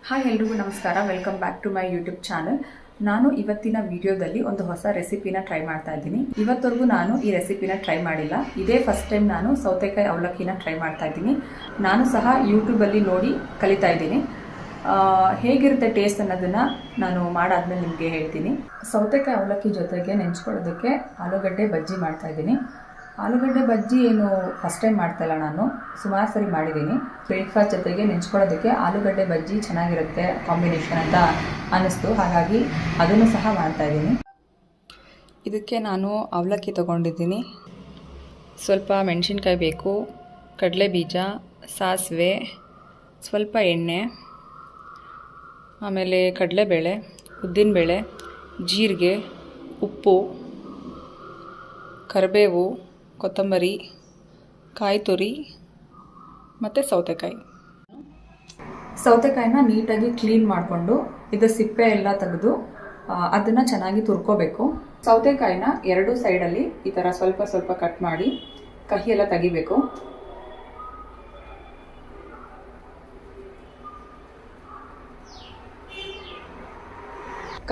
Hi ಎಲ್ರಿಗೂ ನಮಸ್ಕಾರ. Welcome back to my YouTube channel. ನಾನು ಇವತ್ತಿನ ವಿಡಿಯೋದಲ್ಲಿ ಒಂದು ಹೊಸ ರೆಸಿಪಿನ ಟ್ರೈ ಮಾಡ್ತಾ ಇದ್ದೀನಿ. ಇವತ್ತವರೆಗೂ ನಾನು ಈ ರೆಸಿಪಿನ ಟ್ರೈ ಮಾಡಿಲ್ಲ. ಇದೇ ಫಸ್ಟ್ ಟೈಮ್ ನಾನು ಸೌತೆಕಾಯಿ ಅವಲಕ್ಕಿನ ಟ್ರೈ ಮಾಡ್ತಾ ಇದ್ದೀನಿ. ನಾನು ಸಹ ಯೂಟ್ಯೂಬಲ್ಲಿ ನೋಡಿ ಕಲಿತಾ ಇದ್ದೀನಿ. ಹೇಗಿರುತ್ತೆ ಟೇಸ್ಟ್ ಅನ್ನೋದನ್ನು ನಾನು ಮಾಡಾದ್ಮೇಲೆ ನಿಮಗೆ ಹೇಳ್ತೀನಿ. ಸೌತೆಕಾಯಿ ಅವಲಕ್ಕಿ ಜೊತೆಗೆ ನೆಂಚ್ಕೊಳ್ಳೋದಕ್ಕೆ ಆಲೂಗಡ್ಡೆ ಬಜ್ಜಿ ಮಾಡ್ತಾ ಇದ್ದೀನಿ. ಆಲೂಗಡ್ಡೆ ಬಜ್ಜಿ ಏನು ಫಸ್ಟ್ ಟೈಮ್ ಮಾಡ್ತಾಯಿಲ್ಲ, ನಾನು ಸುಮಾರು ಸರಿ ಮಾಡಿದ್ದೀನಿ. ಬ್ರೇಕ್ಫಾಸ್ಟ್ ಜೊತೆಗೆ ನೆಂಚ್ಕೊಳ್ಳೋದಕ್ಕೆ ಆಲೂಗಡ್ಡೆ ಬಜ್ಜಿ ಚೆನ್ನಾಗಿರುತ್ತೆ ಕಾಂಬಿನೇಷನ್ ಅಂತ ಅನ್ನಿಸ್ತು, ಹಾಗಾಗಿ ಅದನ್ನು ಸಹ ಮಾಡ್ತಾಯಿದ್ದೀನಿ. ಇದಕ್ಕೆ ನಾನು ಅವಲಕ್ಕಿ ತೊಗೊಂಡಿದ್ದೀನಿ. ಸ್ವಲ್ಪ ಮೆಣಸಿನ್ಕಾಯಿ ಬೇಕು, ಕಡಲೆ ಬೀಜ, ಸಾಸಿವೆ, ಸ್ವಲ್ಪ ಎಣ್ಣೆ, ಆಮೇಲೆ ಕಡಲೆಬೇಳೆ, ಉದ್ದಿನಬೇಳೆ, ಜೀರಿಗೆ, ಉಪ್ಪು, ಕರಿಬೇವು, ಕೊತ್ತಂಬರಿ, ಕಾಯಿ ತುರಿ ಮತ್ತು ಸೌತೆಕಾಯಿನ ನೀಟಾಗಿ ಕ್ಲೀನ್ ಮಾಡಿಕೊಂಡು ಇದು ಸಿಪ್ಪೆ ಎಲ್ಲ ತೆಗೆದು ಅದನ್ನು ಚೆನ್ನಾಗಿ ತುರ್ಕೋಬೇಕು. ಸೌತೆಕಾಯಿನ ಎರಡೂ ಸೈಡಲ್ಲಿ ಈ ಥರ ಸ್ವಲ್ಪ ಸ್ವಲ್ಪ ಕಟ್ ಮಾಡಿ ಕಹಿ ಎಲ್ಲ ತೆಗಿಬೇಕು.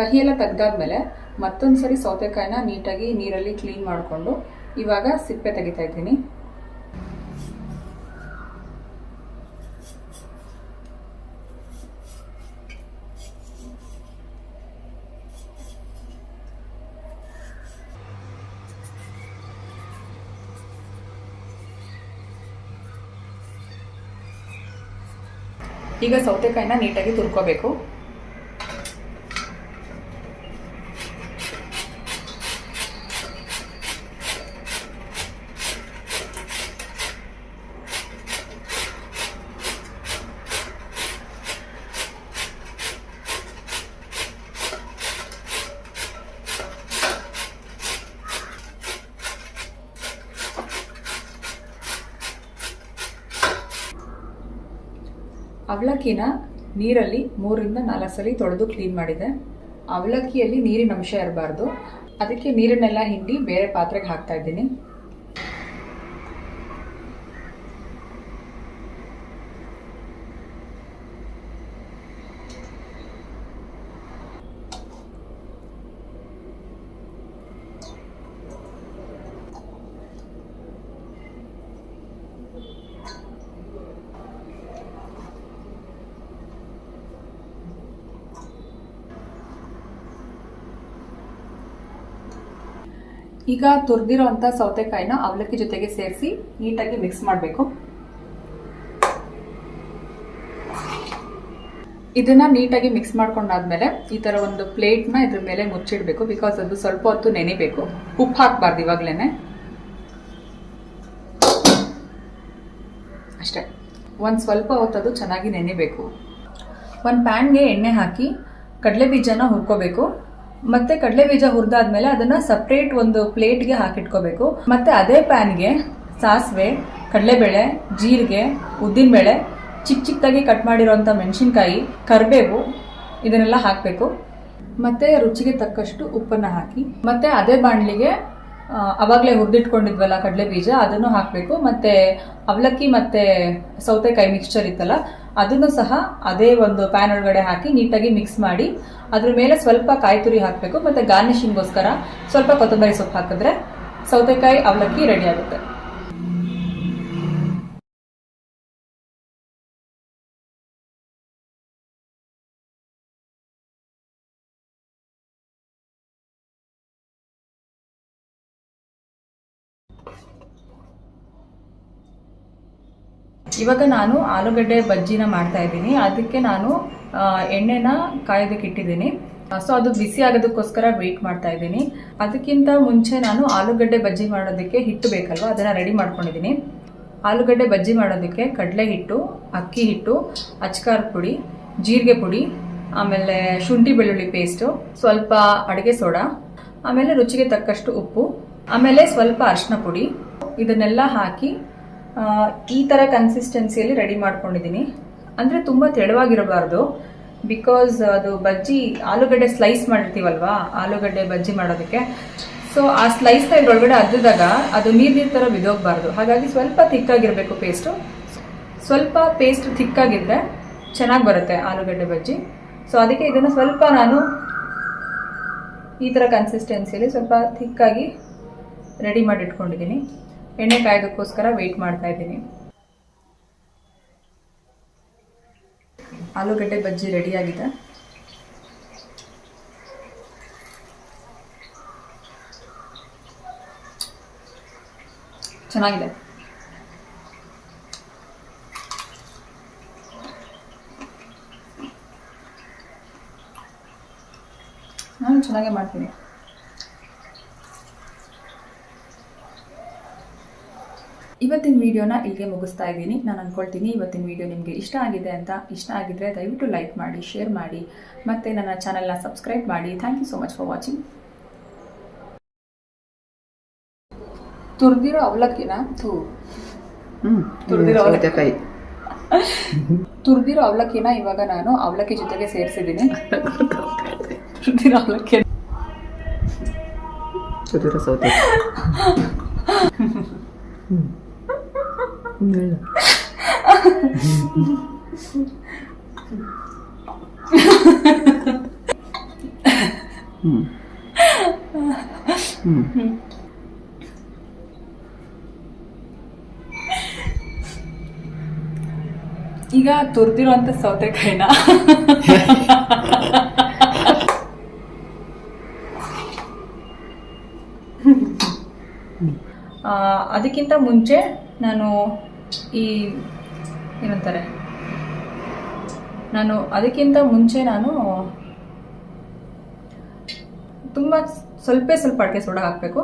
ಕಹಿ ಎಲ್ಲ ತೆಗೆದಾದ್ಮೇಲೆ ಮತ್ತೊಂದು ಸರಿ ಸೌತೆಕಾಯಿನ ನೀಟಾಗಿ ನೀರಲ್ಲಿ ಕ್ಲೀನ್ ಮಾಡಿಕೊಂಡು ಇವಾಗ ಸಿಪ್ಪೆ ತೆಗಿತಾ ಇದ್ದೀನಿ. ಈಗ ಸೌತೆಕಾಯಿನ ನೀಟಾಗಿ ತುರ್ಕೋಬೇಕು. ಅವಲಕ್ಕಿನ ನೀರಲ್ಲಿ 3ರಿಂದ 4 ಸಲ ತೊಳೆದು ಕ್ಲೀನ್ ಮಾಡಿದೆ. ಅವಲಕ್ಕಿಯಲ್ಲಿ ನೀರಿನ ಅಂಶ ಇರಬಾರ್ದು, ಅದಕ್ಕೆ ನೀರನ್ನೆಲ್ಲ ಹಿಂಡಿ ಬೇರೆ ಪಾತ್ರೆಗೆ ಹಾಕ್ತಾ ಇದ್ದೀನಿ. ಈಗ ತುರಿದಿರೋಂಥ ಸೌತೆಕಾಯಿನ ಅವಲಕ್ಕಿ ಜೊತೆಗೆ ಸೇರಿಸಿ ನೀಟಾಗಿ ಮಿಕ್ಸ್ ಮಾಡಬೇಕು. ಇದನ್ನ ನೀಟಾಗಿ ಮಿಕ್ಸ್ ಮಾಡ್ಕೊಂಡಾದ್ಮೇಲೆ ಈ ತರ ಒಂದು ಪ್ಲೇಟ್ನ ಇದ್ರ ಮೇಲೆ ಮುಚ್ಚಿಡಬೇಕು. ಬಿಕಾಸ್ ಅದು ಸ್ವಲ್ಪ ಹೊತ್ತು ನೆನೆಬೇಕು. ಉಪ್ಪು ಹಾಕಬಾರ್ದು ಇವಾಗ್ಲೇನೆ, ಅಷ್ಟೇ. ಒಂದು ಸ್ವಲ್ಪ ಹೊತ್ತು ಅದು ಚೆನ್ನಾಗಿ ನೆನೆಬೇಕು. ಒಂದು ಪ್ಯಾನ್ಗೆ ಎಣ್ಣೆ ಹಾಕಿ ಕಡಲೆ ಬೀಜನ ಹುರ್ಕೋಬೇಕು. ಮತ್ತೆ ಕಡಲೆ ಬೀಜ ಹುರಿದಾದ್ಮೇಲೆ ಅದನ್ನ ಸಪ್ರೇಟ್ ಒಂದು ಪ್ಲೇಟ್ಗೆ ಹಾಕಿಟ್ಕೋಬೇಕು. ಮತ್ತೆ ಅದೇ ಪ್ಯಾನ್ಗೆ ಸಾಸಿವೆ, ಕಡಲೆಬೇಳೆ, ಜೀರಿಗೆ, ಉದ್ದಿನಬೇಳೆ, ಚಿಕ್ಕದಾಗಿ ಕಟ್ ಮಾಡಿರೋಂಥ ಮೆಣಸಿನ್ಕಾಯಿ, ಕರಿಬೇವು ಇದನ್ನೆಲ್ಲ ಹಾಕಬೇಕು. ಮತ್ತೆ ರುಚಿಗೆ ತಕ್ಕಷ್ಟು ಉಪ್ಪನ್ನು ಹಾಕಿ ಮತ್ತೆ ಅದೇ ಬಾಣಲಿಗೆ ಅವಾಗಲೇ ಹುರಿದಿಟ್ಕೊಂಡಿದ್ವಲ್ಲ ಕಡಲೆ ಬೀಜ ಅದನ್ನು ಹಾಕಬೇಕು. ಮತ್ತೆ ಅವಲಕ್ಕಿ ಮತ್ತೆ ಸೌತೆಕಾಯಿ ಮಿಕ್ಸ್ಚರ್ ಇತ್ತಲ್ಲ ಅದನ್ನು ಸಹ ಅದೇ ಒಂದು ಪ್ಯಾನ್ ಒಳಗಡೆ ಹಾಕಿ ನೀಟಾಗಿ ಮಿಕ್ಸ್ ಮಾಡಿ ಅದ್ರ ಮೇಲೆ ಸ್ವಲ್ಪ ಕಾಯಿ ತುರಿ ಹಾಕಬೇಕು. ಮತ್ತೆ ಗಾರ್ನಿಶಿಂಗ್ಗೋಸ್ಕರ ಸ್ವಲ್ಪ ಕೊತ್ತಂಬರಿ ಸೊಪ್ಪು ಹಾಕಿದ್ರೆ ಸೌತೆಕಾಯಿ ಅವಲಕ್ಕಿ ರೆಡಿ ಆಗುತ್ತೆ. ಇವಾಗ ನಾನು ಆಲೂಗಡ್ಡೆ ಬಜ್ಜಿನ ಮಾಡ್ತಾ ಇದ್ದೀನಿ. ಅದಕ್ಕೆ ನಾನು ಎಣ್ಣೆನ ಕಾಯೋದಕ್ಕೆ ಇಟ್ಟಿದ್ದೀನಿ. ಸೊ ಅದು ಬಿಸಿ ಆಗೋದಕ್ಕೋಸ್ಕರ ವೆಯ್ಟ್ ಮಾಡ್ತಾ ಇದ್ದೀನಿ. ಅದಕ್ಕಿಂತ ಮುಂಚೆ ನಾನು ಆಲೂಗಡ್ಡೆ ಬಜ್ಜಿ ಮಾಡೋದಕ್ಕೆ ಹಿಟ್ಟು ಬೇಕಲ್ವ, ಅದನ್ನು ರೆಡಿ ಮಾಡ್ಕೊಂಡಿದ್ದೀನಿ. ಆಲೂಗಡ್ಡೆ ಬಜ್ಜಿ ಮಾಡೋದಕ್ಕೆ ಕಡಲೆ ಹಿಟ್ಟು, ಅಕ್ಕಿ ಹಿಟ್ಟು, ಅಚ್ಕಾರದ ಪುಡಿ, ಜೀರಿಗೆ ಪುಡಿ, ಆಮೇಲೆ ಶುಂಠಿ ಬೆಳ್ಳುಳ್ಳಿ ಪೇಸ್ಟು, ಸ್ವಲ್ಪ ಅಡುಗೆ ಸೋಡಾ, ಆಮೇಲೆ ರುಚಿಗೆ ತಕ್ಕಷ್ಟು ಉಪ್ಪು, ಆಮೇಲೆ ಸ್ವಲ್ಪ ಅರಿಶಿನ ಪುಡಿ ಇದನ್ನೆಲ್ಲ ಹಾಕಿ ಈ ಥರ ಕನ್ಸಿಸ್ಟೆನ್ಸಿಯಲ್ಲಿ ರೆಡಿ ಮಾಡ್ಕೊಂಡಿದ್ದೀನಿ. ಅಂದರೆ ತುಂಬ ತೆಳುವಾಗಿರಬಾರ್ದು, ಬಿಕಾಸ್ ಅದು ಬಜ್ಜಿ ಆಲೂಗಡ್ಡೆ ಸ್ಲೈಸ್ ಮಾಡಿರ್ತೀವಲ್ವಾ ಆಲೂಗಡ್ಡೆ ಬಜ್ಜಿ ಮಾಡೋದಕ್ಕೆ. ಸೊ ಆ ಸ್ಲೈಸ್ನ ಇದ್ರೊಳಗಡೆ ಅದ್ದಿದಾಗ ಅದು ನೀರು ಥರ ಬಿದೋಗಬಾರ್ದು. ಹಾಗಾಗಿ ಸ್ವಲ್ಪ ಥಿಕ್ಕಾಗಿರಬೇಕು ಪೇಸ್ಟು. ಸ್ವಲ್ಪ ಪೇಸ್ಟ್ ಥಿಕ್ಕಾಗಿದ್ದರೆ ಚೆನ್ನಾಗಿ ಬರುತ್ತೆ ಆಲೂಗಡ್ಡೆ ಬಜ್ಜಿ. ಸೊ ಅದಕ್ಕೆ ಇದನ್ನು ಸ್ವಲ್ಪ ನಾನು ಈ ಥರ ಕನ್ಸಿಸ್ಟೆನ್ಸಿಯಲ್ಲಿ ಸ್ವಲ್ಪ ಥಿಕ್ಕಾಗಿ ರೆಡಿ ಮಾಡಿ ಇಟ್ಕೊಂಡಿದ್ದೀನಿ. ಎಣ್ಣೆ ಕಾಯೋದಕ್ಕೋಸ್ಕರ ವೆಯ್ಟ್ ಮಾಡ್ತಾ ಇದ್ದೀನಿ. ಆಲೂಗಡ್ಡೆ ಬಜ್ಜಿ ರೆಡಿಯಾಗಿದೆ. ಚೆನ್ನಾಗಿದೆ. ನಾನು ಚೆನ್ನಾಗೇ ಮಾಡ್ತೀನಿ. ಇವತ್ತಿನ ವಿಡಿಯೋನ ಇಲ್ಲಿಗೆ ಮುಗಿಸ್ತಾ ಇದ್ದೀನಿ. ನಾನು ಅಂದ್ಕೊಳ್ತೀನಿ ಇವತ್ತಿನ ವಿಡಿಯೋ ನಿಮಗೆ ಇಷ್ಟ ಆಗಿದೆ ಅಂತ. ಇಷ್ಟ ಆಗಿದ್ರೆ ದಯವಿಟ್ಟು ಲೈಕ್ ಮಾಡಿ, ಶೇರ್ ಮಾಡಿ, ಮತ್ತು ನನ್ನ ಚಾನಲ್ನ ಸಬ್ಸ್ಕ್ರೈಬ್ ಮಾಡಿ. Thank you so much for watching. ತುರಿದಿರೋ ಅವಲಕ್ಕಿನ ತುರಿದಿರೋ ಅವಲಕ್ಕಿನ ಇವಾಗ ನಾನು ಅವಲಕ್ಕಿ ಜೊತೆಗೆ ಸೇರಿಸಿದ್ದೀನಿ. ತುರಿದಿರೋ ಅವಲಕ್ಕಿ ಈಗ ತುರಿದಿರೋಂಥ ಸೌತೆಕಾಯಿನ ಅದಕ್ಕಿಂತ ಮುಂಚೆ ನಾನು ತುಂಬ ಸ್ವಲ್ಪ ಅಡಿಕೆ ಸೋಡಾ ಹಾಕಬೇಕು.